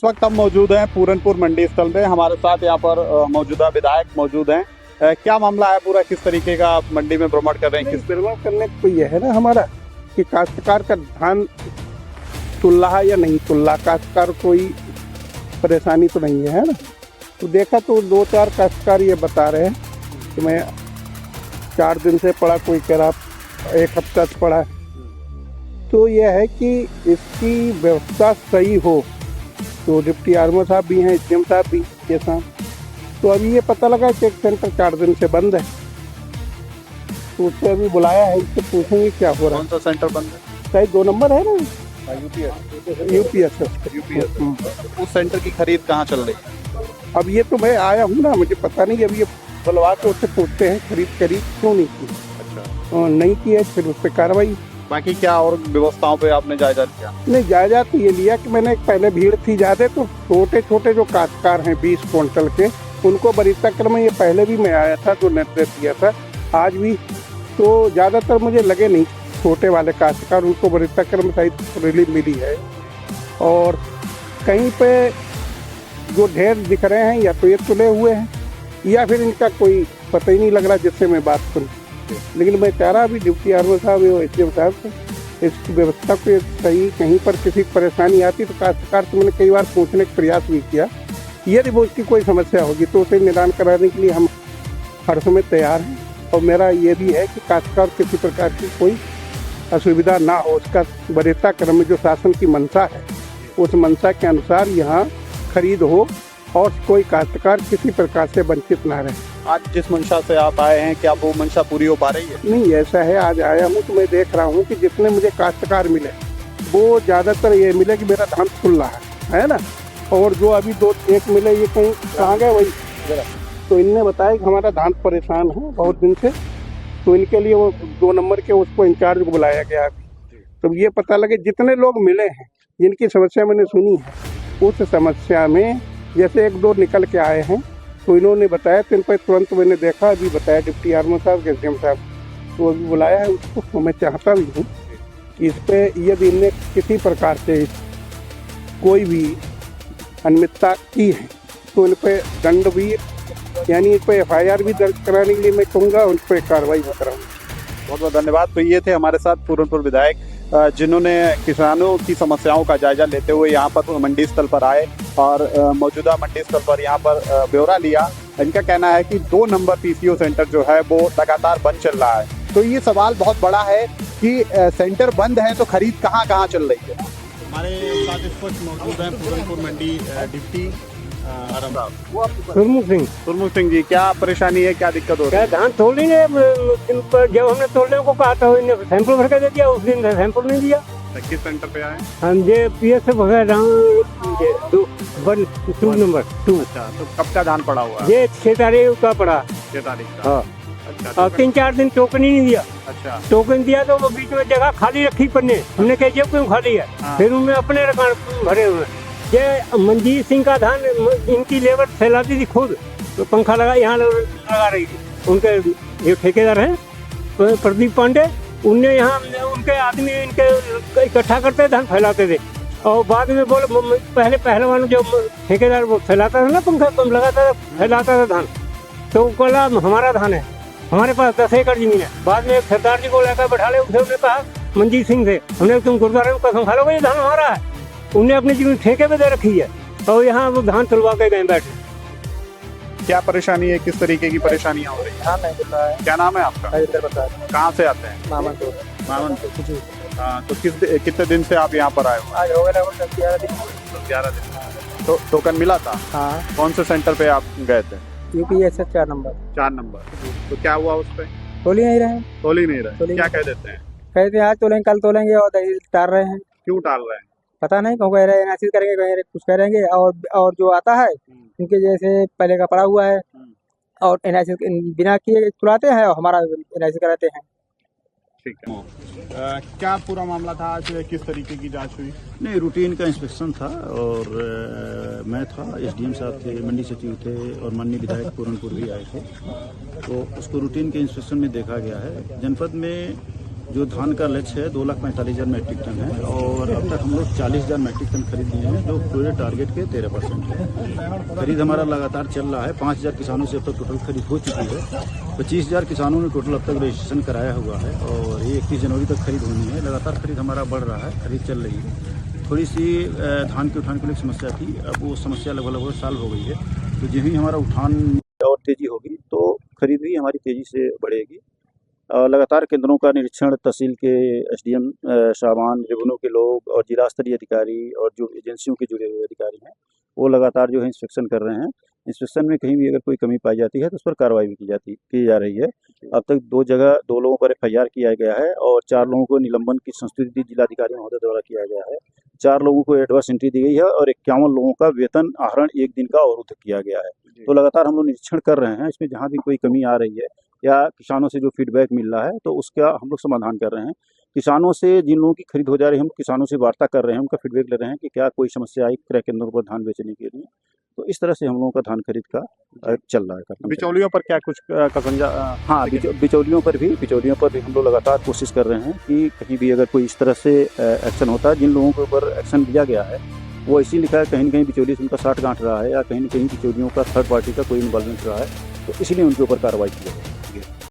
वक्त हम मौजूद हैं पूरनपुर मंडी स्थल में। हमारे साथ यहाँ पर मौजूदा विधायक मौजूद हैं। क्या मामला है पूरा, किस तरीके का आप मंडी में भ्रमण कर रहे हैं? किस भ्रमण करने को ये है ना हमारा कि काश्तकार का धान तुल्ला है या नहीं तुल्ला, काश्तकार कोई परेशानी तो नहीं है ना। तो देखा तो 2-4 काश्तकार ये बता रहे हैं कि मैं 4 दिन से पड़ा, कोई कह रहा 1 हफ्ता से पड़ा। तो यह है कि इसकी व्यवस्था सही हो। तो डिप्टी आरओ साहब भी हैं, एसडीएम साहब भी के साथ। तो अभी ये पता लगा कि एक सेंटर 4 दिन से बंद है, तो उससे अभी बुलाया है, इससे पूछेंगे क्या हो रहा है। कौन सा सेंटर बंद है? शायद 2 नंबर है ना, यूपीएस। उस सेंटर की खरीद कहाँ चल रही है? अब ये तो मैं आया हूँ ना, मुझे पता नहीं। अभी ये बुलवा के उससे पूछते हैं खरीद क्यों नहीं की। अच्छा, नहीं की है, फिर उस पर कार्रवाई। बाकी क्या और व्यवस्थाओं पे आपने जायजा लिया? नहीं, जायजा तो ये लिया कि मैंने पहले भीड़ थी ज़्यादा, तो छोटे छोटे जो काश्तकार हैं 20 क्विंटल के, उनको वरीयता क्रम में, ये पहले भी मैं आया था जो निर्देश दिया था, आज भी। तो ज़्यादातर मुझे लगे नहीं छोटे वाले काश्तकार, उनको वरीयता क्रम सहित रिलीफ मिली है। और कहीं पे जो ढेर दिख रहे हैं या तो ये तुले हुए हैं या फिर इनका कोई पता ही नहीं लग रहा जिससे मैं बात करूँ। लेकिन मैं चाह रहा अभी डिप्टी आरओ साहब या एसडीएम साहब से इस व्यवस्था को सही, कहीं पर किसी परेशानी आती तो काश्तकार से मैंने कई बार पूछने का प्रयास भी किया। यदि वो उसकी कोई समस्या होगी तो उसे निदान कराने के लिए हम हर समय तैयार हैं। और मेरा ये भी है कि काश्तकार किसी प्रकार की कोई असुविधा ना हो, उसका वरीयता क्रम में जो शासन की मंशा है उस मंशा के अनुसार यहाँ खरीद हो और कोई काश्तकार किसी प्रकार से वंचित ना रहे। आज जिस मंशा से आप आए हैं, क्या वो मंशा पूरी हो पा रही है? नहीं, ऐसा है, आज आया हूँ तो मैं देख रहा हूँ कि जितने मुझे काश्तकार मिले वो ज़्यादातर ये मिले कि मेरा धान खुल रहा है ना। और जो अभी 2-1 मिले ये कहीं कहाँ गए वही, तो इनने बताया कि हमारा धान परेशान है बहुत दिन से, तो इनके लिए वो 2 नंबर के उसको इंचार्ज को बुलाया गया। तो ये पता लगे जितने लोग मिले हैं जिनकी समस्या मैंने सुनी है, उस समस्या में जैसे 1-2 निकल के आए हैं, तो इन्होंने बताया। तो इन पर तुरंत मैंने देखा, अभी बताया डिप्टी आरओ साहब के एसडीएम साहब, तो अभी बुलाया है उसको। तो मैं चाहता भी हूँ कि इस पर यदि इनने किसी प्रकार से कोई भी अनियमितता की है तो इन पर दंड भी, यानी इन पर FIR भी दर्ज कराने के लिए मैं कहूँगा, उन पर कार्रवाई कराऊँगा। बहुत बहुत धन्यवाद। तो ये थे हमारे साथ पूरनपुर विधायक, जिन्होंने किसानों की समस्याओं का जायजा लेते हुए यहाँ पर मंडी स्थल पर आए और मौजूदा मंडी स्थल पर यहाँ पर ब्यौरा लिया। इनका कहना है कि 2 नंबर PCO सेंटर जो है वो लगातार बंद चल रहा है। तो ये सवाल बहुत बड़ा है कि सेंटर बंद है तो खरीद कहाँ कहाँ चल रही है। हमारे साथ इस वक्त मौजूद हैं पूरनपुर मंडी डिप्टी सुरमुख सिंह जी, क्या परेशानी है, क्या दिक्कत हो रही है? धान तोड़ ही नहीं, जब हमने तोड़ने को कहा था सैंपल भर के दे दिया, उस दिन सैंपल नहीं दिया। किस सेंटर पे आए? हम ये PSF वगैरह 2 नंबर 2। अच्छा, तो कब का धान पड़ा हुआ है? ये 6 तारीख का पड़ा। 6 तारीख का। हाँ। अच्छा, और 3-4 दिन टोकन ही नहीं दिया। अच्छा, टोकन दिया तो वो बीच में जगह खाली रखी पन्ने, हमने कहा जेब क्यों खाली है। हाँ। फिर उनमें अपने रिकॉर्ड भरे हुए। ये मंजीत सिंह का धान इनकी लेबर फैलाती थी खुद, तो पंखा लगा यहाँ लगा रही थी। उनके ये ठेकेदार हैं प्रदीप पांडे, उनने यहाँ उनके आदमी इनके इकट्ठा करते धान फैलाते थे। और बाद में बोले पहले पहलवान जो ठेकेदार वो फैलाता था ना, पंखा कम लगाता था, फैलाता था धान, तो बोला हमारा धान है, हमारे पास 10 एकड़ जमीन है। बाद में सरदार जी को लेकर बैठा ले, उन्होंने कहा मंजीत सिंह से, हमने तुम गुरुद्वारे में कसम खा लोगे ये धान हमारा है। उन्हें अपनी जमीन ठेके पे दे रखी है और यहाँ वो धान तुलवा के गए बैठे। क्या परेशानी है, किस तरीके की परेशानियाँ हो रही है? धान नहीं मिल रहा है। क्या नाम है आपका? कहाँ से आते हैं? मामनपुर। हाँ, तो कितने दिन से आप यहाँ पर आए हो? आज हो गया 11 दिन। 11 दिन। तो टोकन मिला था? हाँ, कौन से सेंटर पे आप गए थे? UPS 4 number. 4 नंबर। तो क्या हुआ उस पे? तोल ही नहीं रहे। तोल ही नहीं रहे। क्या कह देते हैं? कहते हैं आज तोलेंगे, कल तोलेंगे, और दही टाल रहे हैं। क्यों टाल रहे हैं? पता नहीं, कहीं कह रहे हैं एनालिसिस करेंगे, कहीं कुछ करेंगे। और जो आता है इनके जैसे पहले का पड़ा हुआ है और एनालिसिस बिना किए तुलाते हैं और हमारा एनालिसिस कराते हैं। ठीक है। क्या पूरा मामला था आज, किस तरीके की जांच हुई? नहीं, रूटीन का इंस्पेक्शन था और मैं था, एसडीएम साहब थे, मंडी सचिव थे और माननीय विधायक पूरनपुर भी आए थे। तो उसको रूटीन के इंस्पेक्शन में देखा गया है। जनपद में जो धान का लक्ष्य है 2,45,000 मैट्रिक टन है और अब तक हम लोग 40,000 मैट्रिक टन खरीद लिए हैं, जो पूरे टारगेट के 13% है। खरीद हमारा लगातार चल रहा है। 5,000 किसानों से अब तक टोटल खरीद हो चुकी है। 25,000 किसानों ने टोटल अब तक रजिस्ट्रेशन कराया हुआ है और ये 31 जनवरी तक खरीद होनी है। लगातार खरीद हमारा बढ़ रहा है, खरीद चल रही है। थोड़ी सी धान के उठान के लिए समस्या थी, अब वो समस्या लगभग सॉल्व हो गई है। तो जब ही हमारा उठान और तेज़ी होगी तो खरीद भी हमारी तेज़ी से बढ़ेगी। लगातार केंद्रों का निरीक्षण तहसील के एसडीएम साहबान, रेवेन्यू के लोग और जिला स्तरीय अधिकारी और जो एजेंसियों के जुड़े हुए अधिकारी हैं वो लगातार जो है इंस्पेक्शन कर रहे हैं। इंस्पेक्शन में कहीं भी अगर कोई कमी पाई जाती है तो उस पर कार्रवाई भी की जा रही है। अब तक 2 जगह 2 लोगों पर FIR किया गया है और 4 लोगों को निलंबन की संस्तुति जिलाधिकारी महोदय द्वारा किया गया है। 4 लोगों को एडवर्स एंट्री दी गई है और 51 लोगों का वेतन आहरण 1 दिन का अवरुद्ध किया गया है। तो लगातार हम लोग निरीक्षण कर रहे हैं, इसमें जहाँ भी कोई कमी आ रही है या किसानों से जो फीडबैक मिल रहा है तो उसका हम लोग समाधान कर रहे हैं। किसानों से जिन लोगों की खरीद हो जा रही है हम किसानों से वार्ता कर रहे हैं, उनका फीडबैक ले रहे हैं कि क्या कोई समस्या आई क्रय केंद्रों पर धान बेचने के लिए। तो इस तरह से हम लोगों का धान खरीद का चल रहा है। बिचौलियों पर क्या कुछ कसंजा? हाँ, बिचौलियों पर भी हम लोग लगातार कोशिश कर रहे हैं कि कहीं भी अगर कोई इस तरह से एक्शन होता है, जिन लोगों के ऊपर एक्शन लिया गया है वो ऐसे लिखा है कहीं न कहीं बिचौलियों से उनका साठ गांठ रहा है या कहीं न कहीं बिचौलियों का थर्ड पार्टी का कोई इन्वॉल्वमेंट रहा है, तो इसलिए उनके ऊपर कार्रवाई की है।